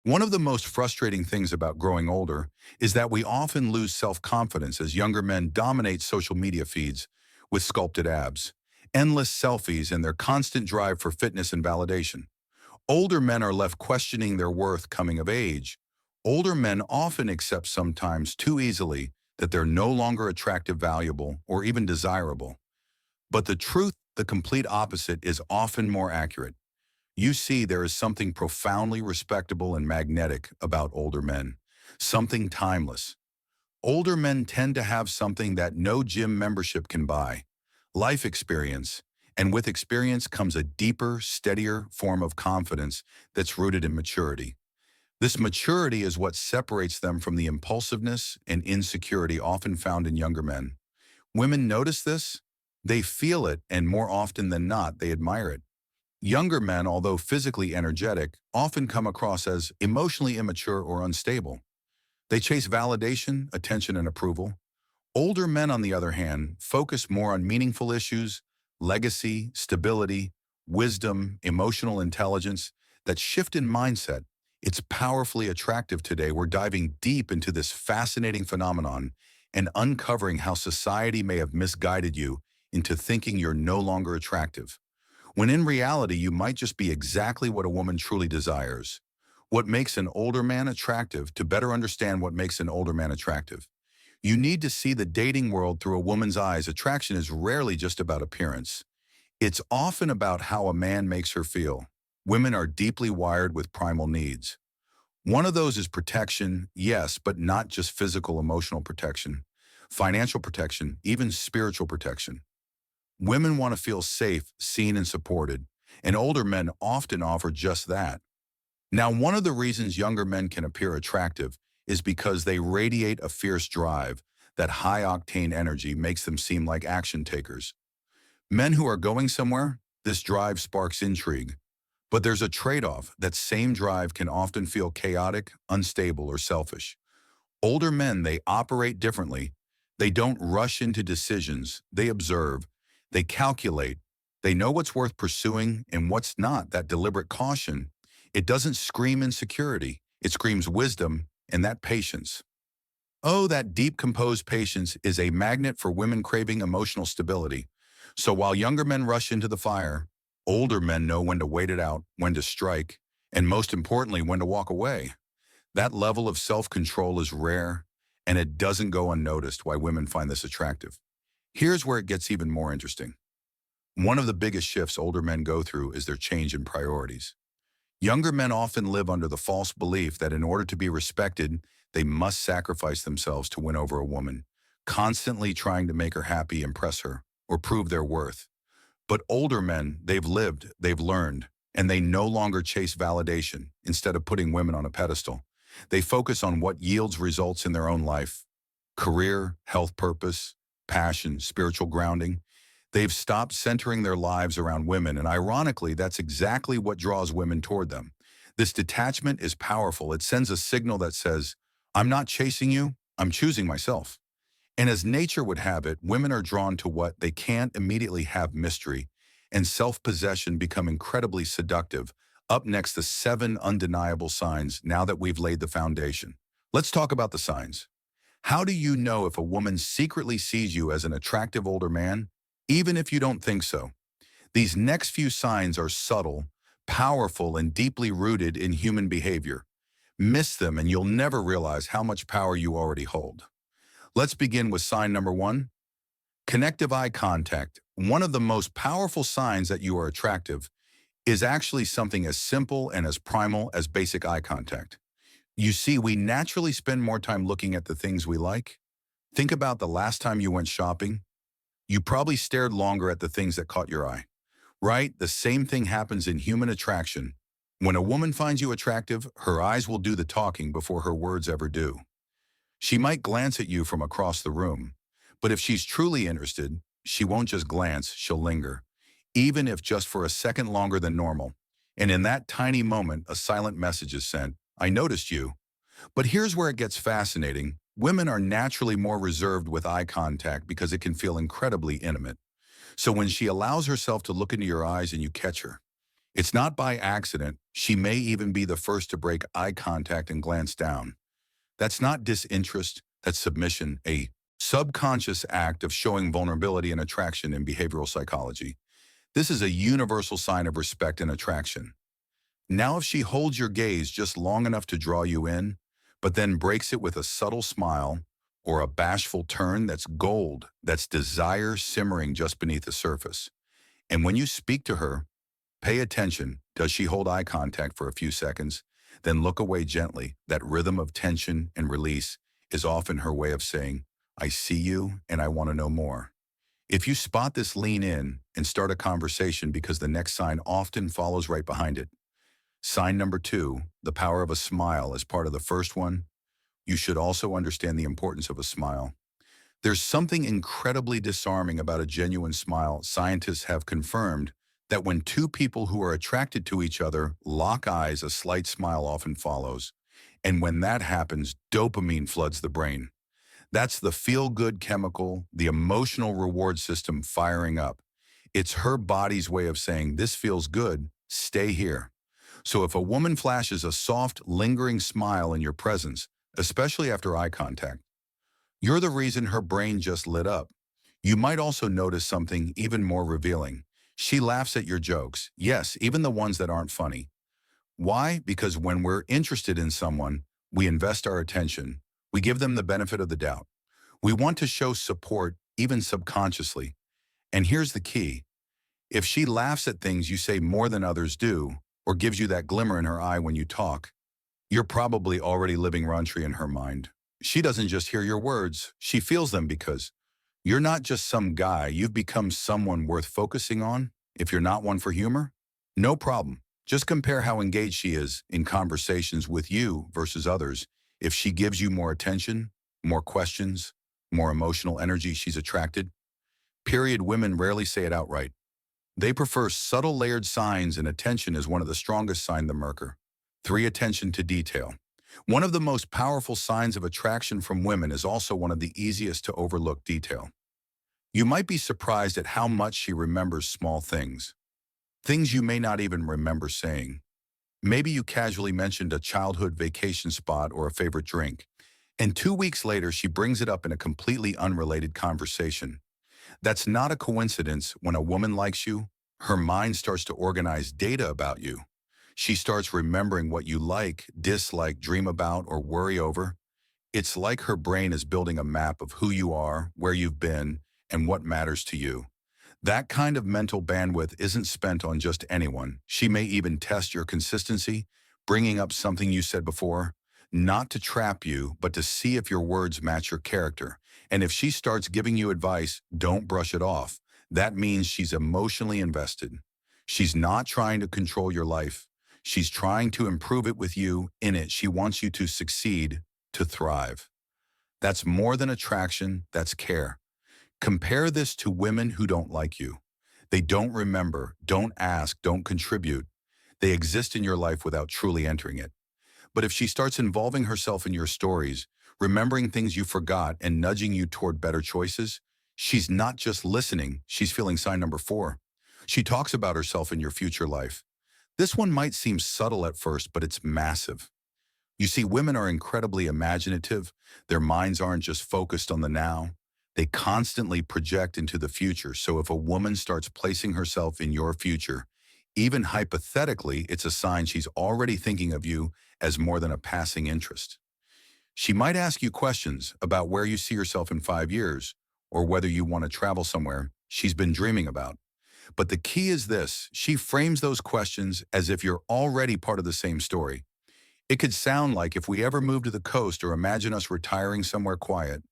One of the most frustrating things about growing older is that we often lose self-confidence as younger men dominate social media feeds with sculpted abs, endless selfies, and their constant drive for fitness and validation. Older men are left questioning their worth coming of age. Older men often accept sometimes too easily that they're no longer attractive, valuable, or even desirable. But the truth, the complete opposite, is often more accurate. You see, there is something profoundly respectable and magnetic about older men, something timeless. Older men tend to have something that no gym membership can buy: life experience. And with experience comes a deeper, steadier form of confidence that's rooted in maturity. This maturity is what separates them from the impulsiveness and insecurity often found in younger men. Women notice this, they feel it, and more often than not, they admire it. Younger men, although physically energetic, often come across as emotionally immature or unstable. They chase validation, attention, and approval. Older men, on the other hand, focus more on meaningful issues, legacy, stability, wisdom, emotional intelligence. That shift in mindset, it's powerfully attractive today. We're diving deep into this fascinating phenomenon and uncovering how society may have misguided you into thinking you're no longer attractive, when in reality you might just be exactly what a woman truly desires. What makes an older man attractive? To better understand what makes an older man attractive, you need to see the dating world through a woman's eyes. Attraction is rarely just about appearance. It's often about how a man makes her feel. Women are deeply wired with primal needs. One of those is protection, yes, but not just physical, emotional protection, financial protection, even spiritual protection. Women want to feel safe, seen, and supported, and older men often offer just that. Now, one of the reasons younger men can appear attractive is because they radiate a fierce drive. That high-octane energy makes them seem like action takers. Men who are going somewhere, this drive sparks intrigue. But there's a trade-off. That same drive can often feel chaotic, unstable, or selfish. Older men, they operate differently. They don't rush into decisions. They observe. They calculate. They know what's worth pursuing and what's not. That deliberate caution, it doesn't scream insecurity. It screams wisdom and that patience. Oh, that deep, composed patience is a magnet for women craving emotional stability. So while younger men rush into the fire, older men know when to wait it out, when to strike, and most importantly, when to walk away. That level of self-control is rare, and it doesn't go unnoticed why women find this attractive. Here's where it gets even more interesting. One of the biggest shifts older men go through is their change in priorities. Younger men often live under the false belief that in order to be respected, they must sacrifice themselves to win over a woman, constantly trying to make her happy, impress her, or prove their worth. But older men, they've lived, they've learned, and they no longer chase validation. Instead of putting women on a pedestal, they focus on what yields results in their own life: career, health, purpose, passion, spiritual grounding. They've stopped centering their lives around women, and ironically, that's exactly what draws women toward them. This detachment is powerful. It sends a signal that says, I'm not chasing you, I'm choosing myself. And as nature would have it, women are drawn to what they can't immediately have: mystery and self-possession become incredibly seductive. Up next, the 7 undeniable signs now that we've laid the foundation. Let's talk about the signs. How do you know if a woman secretly sees you as an attractive older man, even if you don't think so? These next few signs are subtle, powerful, and deeply rooted in human behavior. Miss them and you'll never realize how much power you already hold. Let's begin with sign number 1, connective eye contact. One of the most powerful signs that you are attractive is actually something as simple and as primal as basic eye contact. You see, we naturally spend more time looking at the things we like. Think about the last time you went shopping. You probably stared longer at the things that caught your eye, right? The same thing happens in human attraction. When a woman finds you attractive, her eyes will do the talking before her words ever do. She might glance at you from across the room, but if she's truly interested, she won't just glance, she'll linger, even if just for a second longer than normal. And in that tiny moment, a silent message is sent: I noticed you. But here's where it gets fascinating. Women are naturally more reserved with eye contact because it can feel incredibly intimate. So when she allows herself to look into your eyes and you catch her, It's not by accident. She may even be the first to break eye contact and glance down. That's not disinterest, that's submission, a subconscious act of showing vulnerability and attraction in behavioral psychology. This is a universal sign of respect and attraction. Now, if she holds your gaze just long enough to draw you in, but then breaks it with a subtle smile or a bashful turn, that's gold, that's desire simmering just beneath the surface. And when you speak to her, pay attention. Does she hold eye contact for a few seconds? Then look away gently. That rhythm of tension and release is often her way of saying, I see you and I want to know more. If you spot this, lean in and start a conversation because the next sign often follows right behind it. Sign number 2, the power of a smile as part of the first one. You should also understand the importance of a smile. There's something incredibly disarming about a genuine smile. Scientists have confirmed that when two people who are attracted to each other lock eyes, a slight smile often follows. And when that happens, dopamine floods the brain. That's the feel-good chemical, the emotional reward system firing up. It's her body's way of saying, this feels good, stay here. So if a woman flashes a soft, lingering smile in your presence, especially after eye contact, you're the reason her brain just lit up. You might also notice something even more revealing. She laughs at your jokes. Yes, even the ones that aren't funny. Why? Because when we're interested in someone, we invest our attention. We give them the benefit of the doubt. We want to show support, even subconsciously. And here's the key. If she laughs at things you say more than others do, or gives you that glimmer in her eye when you talk, you're probably already living raunchy in her mind. She doesn't just hear your words, she feels them because you're not just some guy, you've become someone worth focusing on. If you're not one for humor, no problem. Just compare how engaged she is in conversations with you versus others. If she gives you more attention, more questions, more emotional energy, she's attracted. Period. Women rarely say it outright. They prefer subtle layered signs, and attention is one of the strongest signs. The Merker. 3. Attention to detail. One of the most powerful signs of attraction from women is also one of the easiest to overlook: detail. You might be surprised at how much she remembers small things. Things you may not even remember saying. Maybe you casually mentioned a childhood vacation spot or a favorite drink, and 2 weeks later she brings it up in a completely unrelated conversation. That's not a coincidence. When a woman likes you, her mind starts to organize data about you. She starts remembering what you like, dislike, dream about, or worry over. It's like her brain is building a map of who you are, where you've been, and what matters to you. That kind of mental bandwidth isn't spent on just anyone. She may even test your consistency, bringing up something you said before, not to trap you, but to see if your words match your character. And if she starts giving you advice, don't brush it off. That means she's emotionally invested. She's not trying to control your life. She's trying to improve it with you in it. She wants you to succeed, to thrive. That's more than attraction, that's care. Compare this to women who don't like you. They don't remember, don't ask, don't contribute. They exist in your life without truly entering it. But if she starts involving herself in your stories, remembering things you forgot and nudging you toward better choices, she's not just listening, she's feeling. Sign number 4. She talks about herself in your future life. This one might seem subtle at first, but it's massive. You see, women are incredibly imaginative. Their minds aren't just focused on the now. They constantly project into the future. So if a woman starts placing herself in your future, even hypothetically, it's a sign she's already thinking of you as more than a passing interest. She might ask you questions about where you see yourself in 5 years, or whether you want to travel somewhere she's been dreaming about. But the key is this: she frames those questions as if you're already part of the same story. It could sound like, if we ever move to the coast, or imagine us retiring somewhere quiet.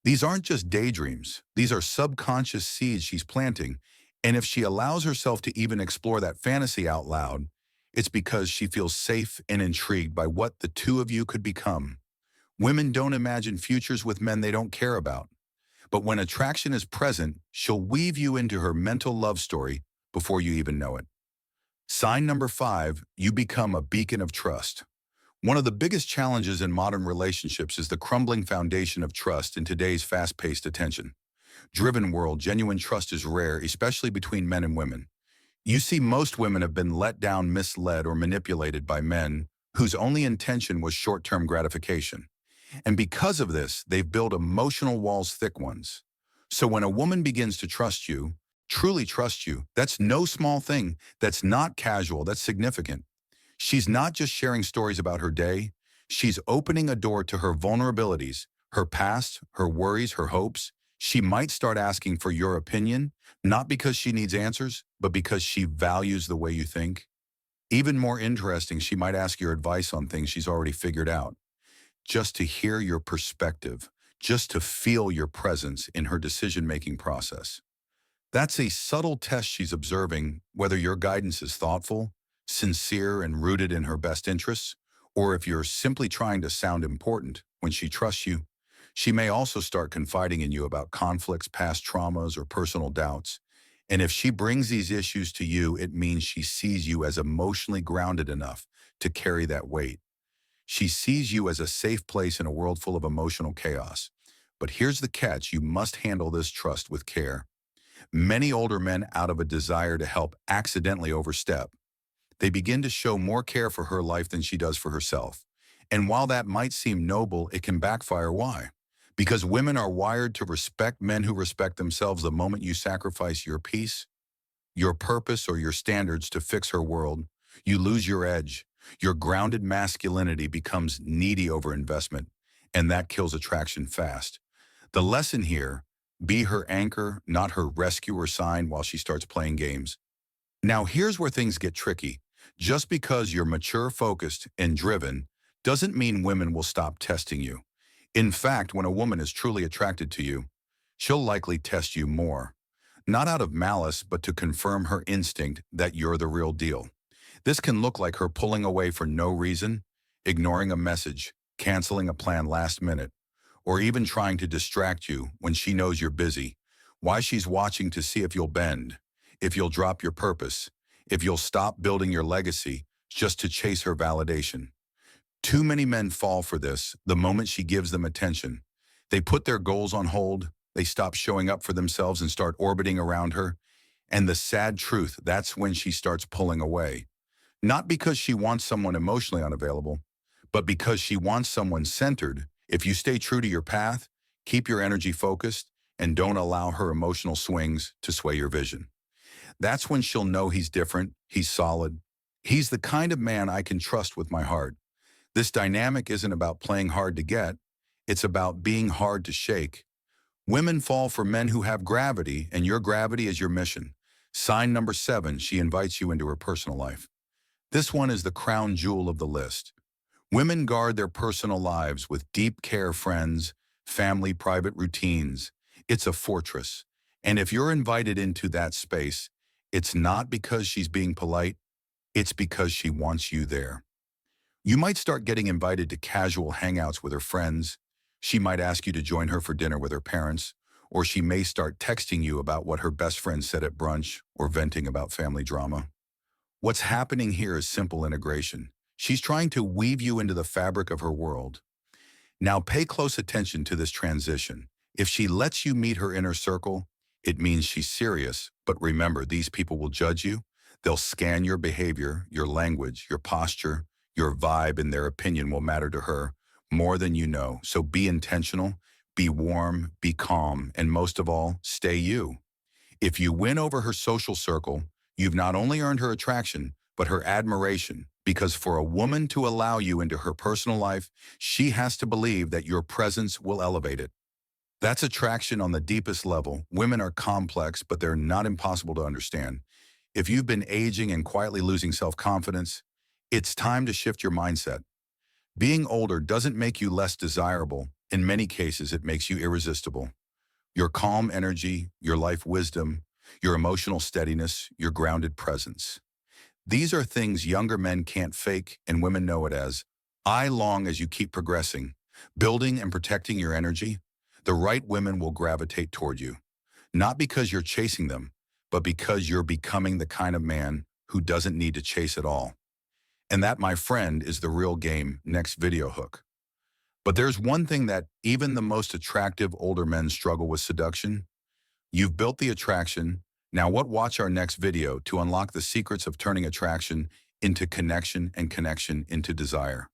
These aren't just daydreams. These are subconscious seeds she's planting. And if she allows herself to even explore that fantasy out loud, it's because she feels safe and intrigued by what the two of you could become. Women don't imagine futures with men they don't care about. But when attraction is present, she'll weave you into her mental love story before you even know it. Sign number 5, you become a beacon of trust. One of the biggest challenges in modern relationships is the crumbling foundation of trust in today's fast-paced, attention-driven world. Genuine trust is rare, especially between men and women. You see, most women have been let down, misled, or manipulated by men whose only intention was short-term gratification. And because of this, they've built emotional walls, thick ones. So when a woman begins to trust you, truly trust you, that's no small thing. That's not casual, that's significant. She's not just sharing stories about her day, she's opening a door to her vulnerabilities, her past, her worries, her hopes. She might start asking for your opinion, not because she needs answers, but because she values the way you think. Even more interesting, she might ask your advice on things she's already figured out, just to hear your perspective, just to feel your presence in her decision-making process. That's a subtle test she's observing whether your guidance is thoughtful, sincere, and rooted in her best interests, or if you're simply trying to sound important. When she trusts you, she may also start confiding in you about conflicts, past traumas, or personal doubts. And if she brings these issues to you, it means she sees you as emotionally grounded enough to carry that weight. She sees you as a safe place in a world full of emotional chaos. But here's the catch: you must handle this trust with care. Many older men, out of a desire to help, accidentally overstep. They begin to show more care for her life than she does for herself. And while that might seem noble, it can backfire. Why? Because women are wired to respect men who respect themselves. The moment you sacrifice your peace, your purpose, or your standards to fix her world, you lose your edge. Your grounded masculinity becomes needy over investment, and that kills attraction fast. The lesson here: be her anchor, not her rescuer sign while she starts playing games. Now, here's where things get tricky. Just because you're mature, focused, and driven doesn't mean women will stop testing you. In fact, when a woman is truly attracted to you, she'll likely test you more. Not out of malice, but to confirm her instinct that you're the real deal. This can look like her pulling away for no reason, ignoring a message, canceling a plan last minute, or even trying to distract you when she knows you're busy. Why? She's watching to see if you'll bend, if you'll drop your purpose, if you'll stop building your legacy just to chase her validation. Too many men fall for this the moment she gives them attention. They put their goals on hold, they stop showing up for themselves and start orbiting around her. And the sad truth, that's when she starts pulling away. Not because she wants someone emotionally unavailable, but because she wants someone centered. If you stay true to your path, keep your energy focused, and don't allow her emotional swings to sway your vision, that's when she'll know he's different, he's solid. He's the kind of man I can trust with my heart. This dynamic isn't about playing hard to get, it's about being hard to shake. Women fall for men who have gravity, and your gravity is your mission. Sign number 7, she invites you into her personal life. This one is the crown jewel of the list. Women guard their personal lives with deep care, friends, family, private routines. It's a fortress. And if you're invited into that space, it's not because she's being polite, it's because she wants you there. You might start getting invited to casual hangouts with her friends. She might ask you to join her for dinner with her parents, or she may start texting you about what her best friend said at brunch or venting about family drama. What's happening here is simple integration. She's trying to weave you into the fabric of her world. Now pay close attention to this transition. If she lets you meet her inner circle, it means she's serious. But remember, these people will judge you. They'll scan your behavior, your language, your posture, your vibe, and their opinion will matter to her more than you know. So be intentional, be warm, be calm, and most of all, stay you. If you win over her social circle, you've not only earned her attraction, but her admiration. Because for a woman to allow you into her personal life, she has to believe that your presence will elevate it. That's attraction on the deepest level. Women are complex, but they're not impossible to understand. If you've been aging and quietly losing self-confidence, it's time to shift your mindset. Being older doesn't make you less desirable. In many cases, it makes you irresistible. Your calm energy, your life wisdom, your emotional steadiness, your grounded presence. These are things younger men can't fake, and women know it as. I long as you keep progressing, building and protecting your energy, the right women will gravitate toward you. Not because you're chasing them, but because you're becoming the kind of man who doesn't need to chase at all. And that, my friend, is the real game. Next video hook. But there's one thing that even the most attractive older men struggle with: seduction. You've built the attraction, Now watch our next video to unlock the secrets of turning attraction into connection and connection into desire.